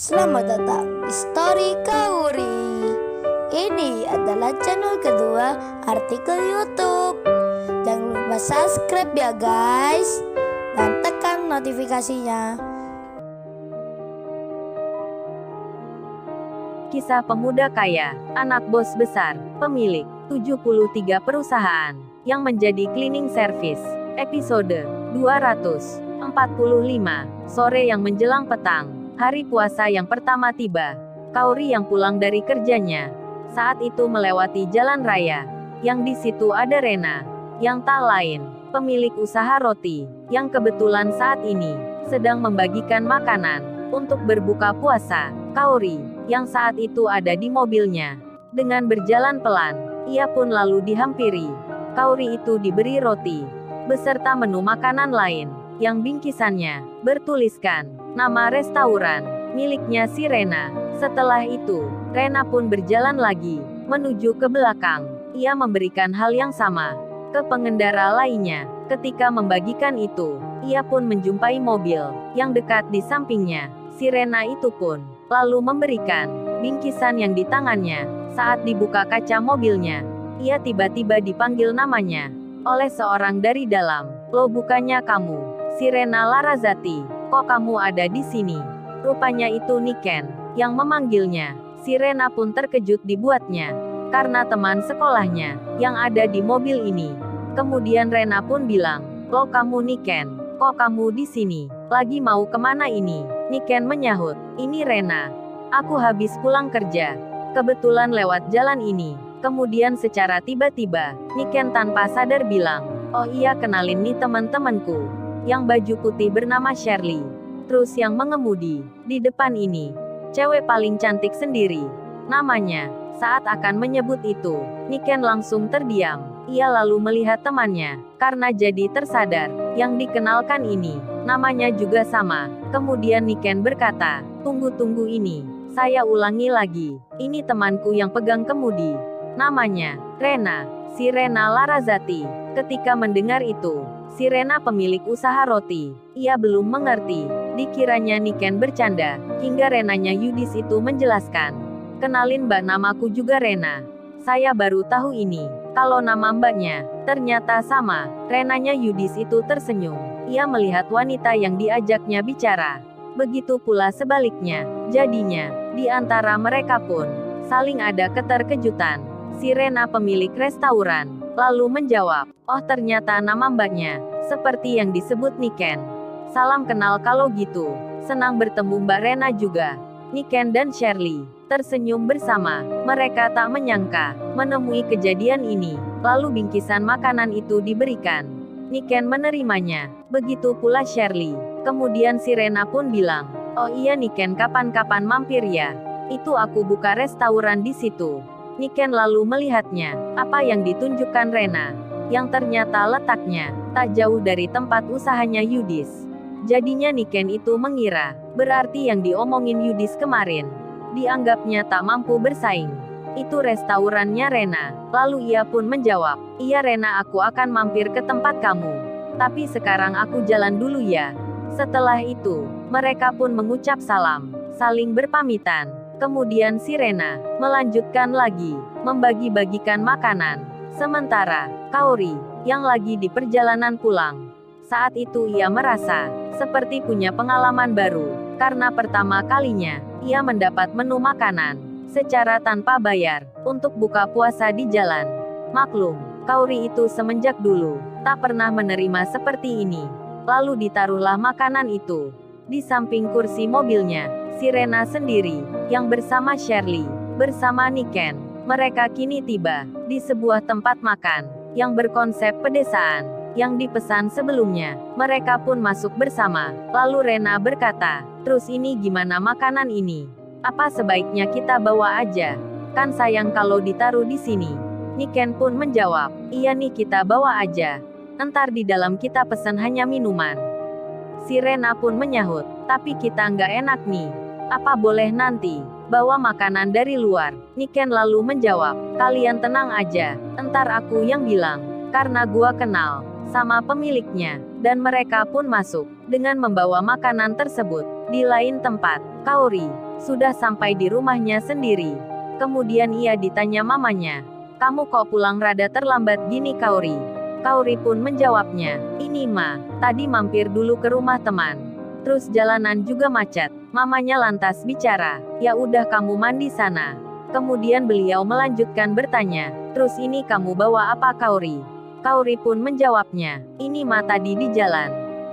Selamat datang di Story Kauri. Ini adalah channel kedua artikel YouTube. Jangan lupa subscribe ya guys, dan tekan notifikasinya. Kisah pemuda kaya, anak bos besar, pemilik 73 perusahaan, yang menjadi cleaning service. Episode 245. Sore yang menjelang petang. Hari puasa yang pertama tiba. Kauri yang pulang dari kerjanya saat itu melewati jalan raya, yang di situ ada Rena, yang tak lain, pemilik usaha roti, yang kebetulan saat ini sedang membagikan makanan untuk berbuka puasa. Kauri, yang saat itu ada di mobilnya, dengan berjalan pelan, ia pun lalu dihampiri. Kauri itu diberi roti beserta menu makanan lain, yang bingkisannya bertuliskan nama restoran miliknya si Rena. Setelah itu, Rena pun berjalan lagi menuju ke belakang. Ia memberikan hal yang sama ke pengendara lainnya. Ketika membagikan itu, ia pun menjumpai mobil yang dekat di sampingnya. Si Rena itu pun lalu memberikan bingkisan yang di tangannya. Saat dibuka kaca mobilnya, ia tiba-tiba dipanggil namanya oleh seorang dari dalam. "Loh, bukannya kamu si Rena Larazati? Kok kamu ada di sini?" Rupanya itu Niken yang memanggilnya. Si Rena pun terkejut dibuatnya, karena teman sekolahnya yang ada di mobil ini. Kemudian Rena pun bilang, "Loh, kamu Niken, kok kamu di sini? Lagi mau kemana ini?" Niken menyahut, "Ini Rena. Aku habis pulang kerja. Kebetulan lewat jalan ini." Kemudian secara tiba-tiba, Niken tanpa sadar bilang, "Oh iya, kenalin nih teman-temanku. Yang baju putih bernama Shirley. Terus yang mengemudi di depan ini, cewek paling cantik sendiri namanya." Saat akan menyebut itu, Niken langsung terdiam. Ia lalu melihat temannya, karena jadi tersadar, yang dikenalkan ini namanya juga sama. Kemudian Niken berkata, "Tunggu ini. Saya ulangi lagi. Ini temanku yang pegang kemudi. Namanya Rena, si Rena Larazati." Ketika mendengar itu, si Rena pemilik usaha roti, ia belum mengerti. Dikiranya Niken bercanda, hingga Renanya Yudis itu menjelaskan, "Kenalin mbak, namaku juga Rena. Saya baru tahu ini, kalau nama mbaknya ternyata sama." Renanya Yudis itu tersenyum. Ia melihat wanita yang diajaknya bicara. Begitu pula sebaliknya. Jadinya, di antara mereka pun saling ada keterkejutan. Si Rena pemilik restoran lalu menjawab, "Oh, ternyata nama mbaknya seperti yang disebut Niken. Salam kenal kalau gitu. Senang bertemu Mbak Rena juga." Niken dan Shirley tersenyum bersama. Mereka tak menyangka menemui kejadian ini. Lalu bingkisan makanan itu diberikan. Niken menerimanya. Begitu pula Shirley. Kemudian si Rena pun bilang, "Oh iya Niken, kapan-kapan mampir ya. Itu aku buka restoran di situ." Niken lalu melihatnya, apa yang ditunjukkan Rena, yang ternyata letaknya tak jauh dari tempat usahanya Yudis. Jadinya Niken itu mengira, berarti yang diomongin Yudis kemarin, dianggapnya tak mampu bersaing. Itu restorannya Rena. Lalu ia pun menjawab, "Iya Rena, aku akan mampir ke tempat kamu. Tapi sekarang aku jalan dulu ya." Setelah itu, mereka pun mengucap salam, saling berpamitan. Kemudian si Rena melanjutkan lagi membagi-bagikan makanan. Sementara Kauri yang lagi di perjalanan pulang, saat itu ia merasa seperti punya pengalaman baru, karena pertama kalinya ia mendapat menu makanan secara tanpa bayar untuk buka puasa di jalan. Maklum, Kauri itu semenjak dulu tak pernah menerima seperti ini. Lalu ditaruhlah makanan itu di samping kursi mobilnya. Si Rena sendiri, yang bersama Shirley, bersama Niken, mereka kini tiba di sebuah tempat makan yang berkonsep pedesaan, yang dipesan sebelumnya. Mereka pun masuk bersama. Lalu Rena berkata, "Terus ini gimana makanan ini? Apa sebaiknya kita bawa aja? Kan sayang kalau ditaruh di sini." Niken pun menjawab, "Iya nih, kita bawa aja. Entar di dalam kita pesan hanya minuman." Si Rena pun menyahut, "Tapi kita nggak enak nih. Apa boleh nanti bawa makanan dari luar?" Niken lalu menjawab, "Kalian tenang aja, entar aku yang bilang, karena gua kenal sama pemiliknya." Dan mereka pun masuk dengan membawa makanan tersebut. Di lain tempat, Kaori sudah sampai di rumahnya sendiri. Kemudian ia ditanya mamanya, "Kamu kok pulang rada terlambat gini, Kaori?" Kaori pun menjawabnya, "Ini Ma, tadi mampir dulu ke rumah teman. Terus jalanan juga macet." Mamanya lantas bicara, "Ya udah kamu mandi sana." Kemudian beliau melanjutkan bertanya, "Terus ini kamu bawa apa, Kaori?" Kaori pun menjawabnya, "Ini Ma tadi di jalan.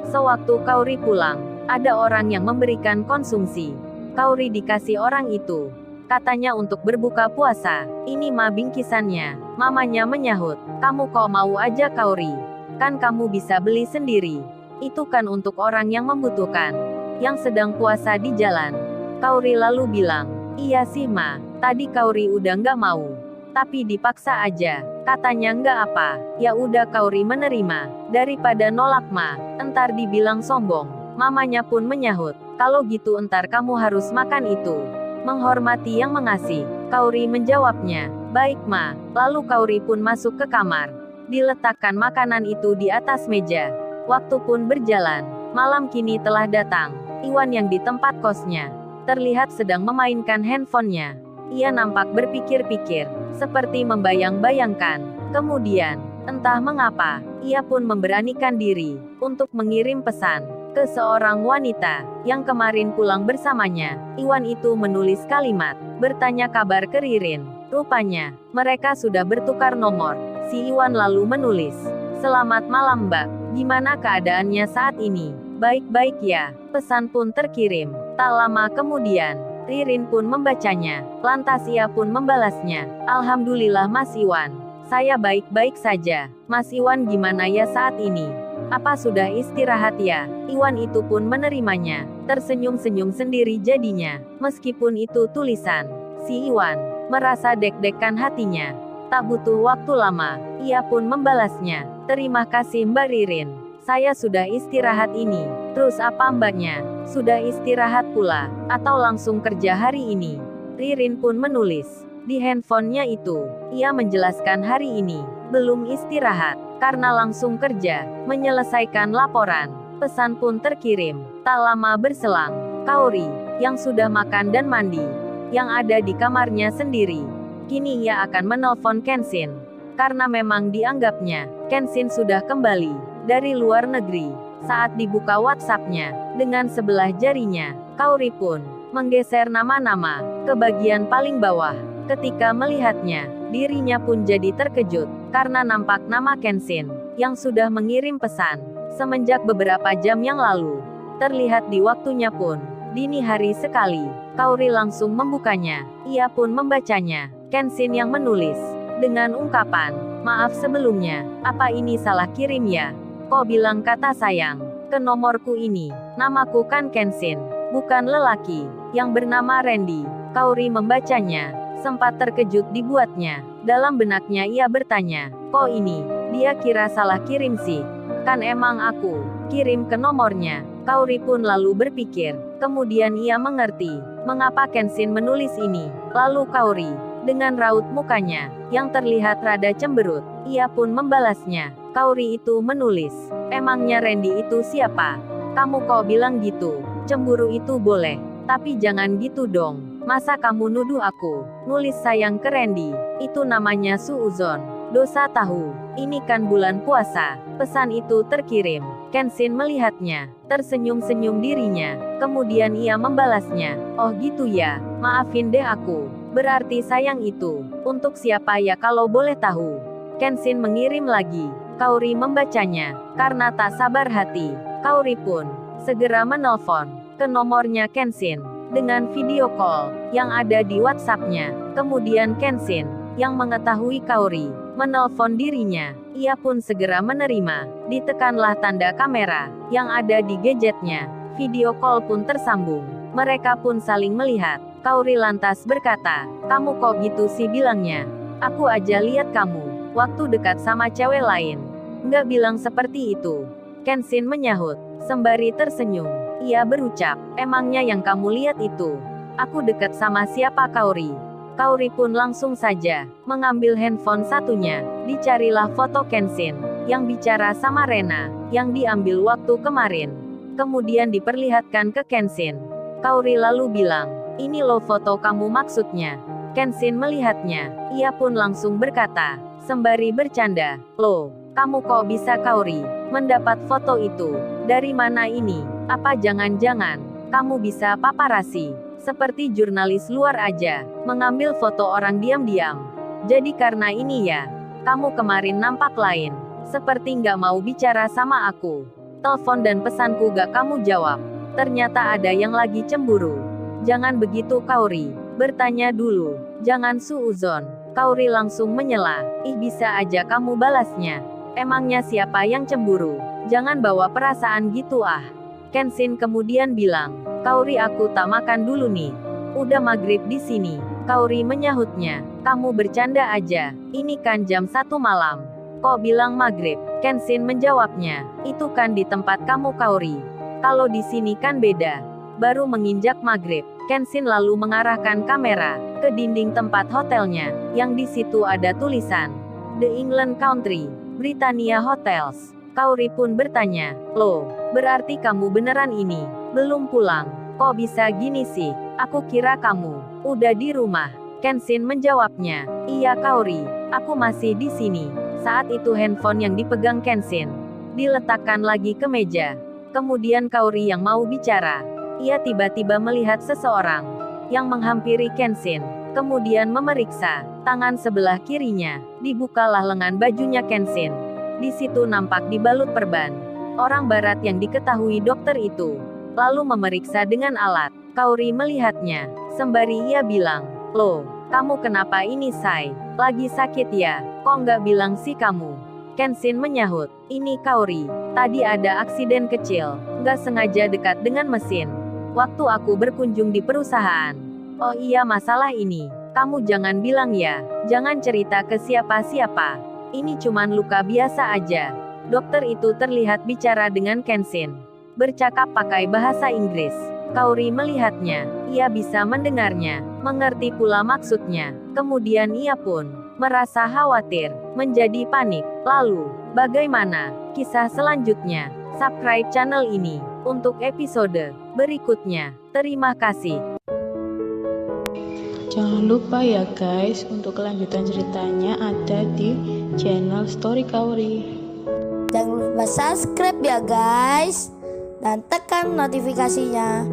Sewaktu Kaori pulang, ada orang yang memberikan konsumsi. Kaori dikasih orang itu. Katanya untuk berbuka puasa. Ini Ma bingkisannya." Mamanya menyahut, "Kamu kok mau aja, Kaori? Kan kamu bisa beli sendiri. Itu kan untuk orang yang membutuhkan, yang sedang puasa di jalan." Kaori lalu bilang, "Iya sih Ma, tadi Kaori udah nggak mau. Tapi dipaksa aja. Katanya nggak apa." Ya udah Kaori menerima. Daripada nolak Ma, entar dibilang sombong. Mamanya pun menyahut, "Kalau gitu entar kamu harus makan itu." Menghormati yang mengasih, Kaori menjawabnya, "Baik Ma." Lalu Kaori pun masuk ke kamar. Diletakkan makanan itu di atas meja. Waktu pun berjalan. Malam kini telah datang. Iwan yang di tempat kosnya terlihat sedang memainkan handphonenya. Ia nampak berpikir-pikir, seperti membayang-bayangkan. Kemudian, entah mengapa, ia pun memberanikan diri untuk mengirim pesan ke seorang wanita yang kemarin pulang bersamanya. Iwan itu menulis kalimat, bertanya kabar ke Ririn. Rupanya, mereka sudah bertukar nomor. Si Iwan lalu menulis, "Selamat malam Mbak, gimana keadaannya saat ini?" "Baik-baik ya." Pesan pun terkirim. Tak lama kemudian, Ririn pun membacanya. Lantas ia pun membalasnya, "Alhamdulillah Mas Iwan, saya baik-baik saja. Mas Iwan gimana ya saat ini? Apa sudah istirahat ya?" Iwan itu pun menerimanya. Tersenyum-senyum sendiri jadinya. Meskipun itu tulisan, si Iwan merasa deg-degan hatinya. Tak butuh waktu lama, ia pun membalasnya, "Terima kasih Mbak Ririn. Saya sudah istirahat ini." "Terus apa Mbaknya? Sudah istirahat pula? Atau langsung kerja hari ini?" Ririn pun menulis di handphonenya itu. Ia menjelaskan hari ini belum istirahat, karena langsung kerja, menyelesaikan laporan. Pesan pun terkirim. Tak lama berselang, Kaori, yang sudah makan dan mandi, yang ada di kamarnya sendiri, kini ia akan menelpon Kenshin. Karena memang dianggapnya, Kenshin sudah kembali dari luar negeri. Saat dibuka WhatsApp-nya, dengan sebelah jarinya, Kaori pun menggeser nama-nama ke bagian paling bawah. Ketika melihatnya, dirinya pun jadi terkejut, karena nampak nama Kenshin, yang sudah mengirim pesan, semenjak beberapa jam yang lalu. Terlihat di waktunya pun, dini hari sekali. Kaori langsung membukanya, ia pun membacanya. Kenshin yang menulis, dengan ungkapan, "Maaf sebelumnya, apa ini salah kirim ya? Kok bilang kata sayang ke nomorku ini? Namaku kan Kenshin, bukan lelaki yang bernama Randy." Kaori membacanya, sempat terkejut dibuatnya. Dalam benaknya ia bertanya, "Kok ini, dia kira salah kirim sih? Kan emang aku kirim ke nomornya." Kaori pun lalu berpikir, kemudian ia mengerti mengapa Kenshin menulis ini. Lalu Kaori, dengan raut mukanya yang terlihat rada cemberut, ia pun membalasnya. Kaori itu menulis, "Emangnya Randy itu siapa? Kamu kok bilang gitu? Cemburu itu boleh, tapi jangan gitu dong. Masa kamu nuduh aku nulis sayang ke Randy? Itu namanya suuzon. Dosa tahu. Ini kan bulan puasa." Pesan itu terkirim. Kenshin melihatnya, tersenyum-senyum dirinya. Kemudian ia membalasnya, "Oh gitu ya, maafin deh aku. Berarti sayang itu untuk siapa ya kalau boleh tahu?" Kenshin mengirim lagi. Kaori membacanya. Karena tak sabar hati, Kaori pun segera menelpon ke nomornya Kenshin dengan video call yang ada di WhatsApp-nya. Kemudian Kenshin yang mengetahui Kaori menelpon dirinya, ia pun segera menerima. Ditekanlah tanda kamera yang ada di gadgetnya. Video call pun tersambung. Mereka pun saling melihat. Kaori lantas berkata, "Kamu kok gitu sih bilangnya? Aku aja lihat kamu waktu dekat sama cewek lain. Nggak bilang seperti itu." Kenshin menyahut, sembari tersenyum. Ia berucap, "Emangnya yang kamu lihat itu aku dekat sama siapa, Kaori?" Kaori pun langsung saja mengambil handphone satunya. Dicarilah foto Kenshin yang bicara sama Rena, yang diambil waktu kemarin. Kemudian diperlihatkan ke Kenshin. Kaori lalu bilang, ini loh foto kamu maksudnya. Kenshin melihatnya, ia pun langsung berkata, sembari bercanda, loh, kamu kok bisa Kaori mendapat foto itu? Dari mana ini? Apa jangan-jangan kamu bisa paparazzi? Seperti jurnalis luar aja, mengambil foto orang diam-diam. Jadi karena ini ya, kamu kemarin nampak lain. Seperti nggak mau bicara sama aku. Telepon dan pesanku gak kamu jawab. Ternyata ada yang lagi cemburu. Jangan begitu Kaori. Bertanya dulu. Jangan suuzon. Kaori langsung menyela. Ih bisa aja kamu balasnya. Emangnya siapa yang cemburu? Jangan bawa perasaan gitu ah. Kenshin kemudian bilang. Kaori aku tak makan dulu nih. Udah maghrib di sini. Kaori menyahutnya. Kamu bercanda aja. Ini kan jam 1 malam. Kok bilang maghrib? Kenshin menjawabnya. Itu kan di tempat kamu Kaori. Kalau di sini kan beda. Baru menginjak maghrib. Kenshin lalu mengarahkan kamera ke dinding tempat hotelnya, yang di situ ada tulisan The England Country, Britannia Hotels. Kaori pun bertanya, loh, berarti kamu beneran ini belum pulang? Kok bisa gini sih? Aku kira kamu udah di rumah. Kenshin menjawabnya, iya Kaori, aku masih di sini. Saat itu handphone yang dipegang Kenshin diletakkan lagi ke meja. Kemudian Kaori yang mau bicara. Ia tiba-tiba melihat seseorang yang menghampiri Kenshin. Kemudian memeriksa tangan sebelah kirinya. Dibukalah lengan bajunya Kenshin. Di situ nampak dibalut perban. Orang barat yang diketahui dokter itu lalu memeriksa dengan alat. Kaori melihatnya. Sembari ia bilang, loh, kamu kenapa ini say? Lagi sakit ya? Kok nggak bilang sih kamu? Kenshin menyahut, ini Kaori. Tadi ada aksiden kecil. Nggak sengaja dekat dengan mesin. Waktu aku berkunjung di perusahaan. Oh iya masalah ini. Kamu jangan bilang ya. Jangan cerita ke siapa-siapa. Ini cuman luka biasa aja. Dokter itu terlihat bicara dengan Kenshin. Bercakap pakai bahasa Inggris. Kaori melihatnya, ia bisa mendengarnya, mengerti pula maksudnya. Kemudian ia pun merasa khawatir, menjadi panik. Lalu, bagaimana kisah selanjutnya? Subscribe channel ini untuk episode berikutnya. Terima kasih. Jangan lupa ya guys, untuk kelanjutan ceritanya ada di channel Story Kaori. Jangan lupa subscribe ya guys, dan tekan notifikasinya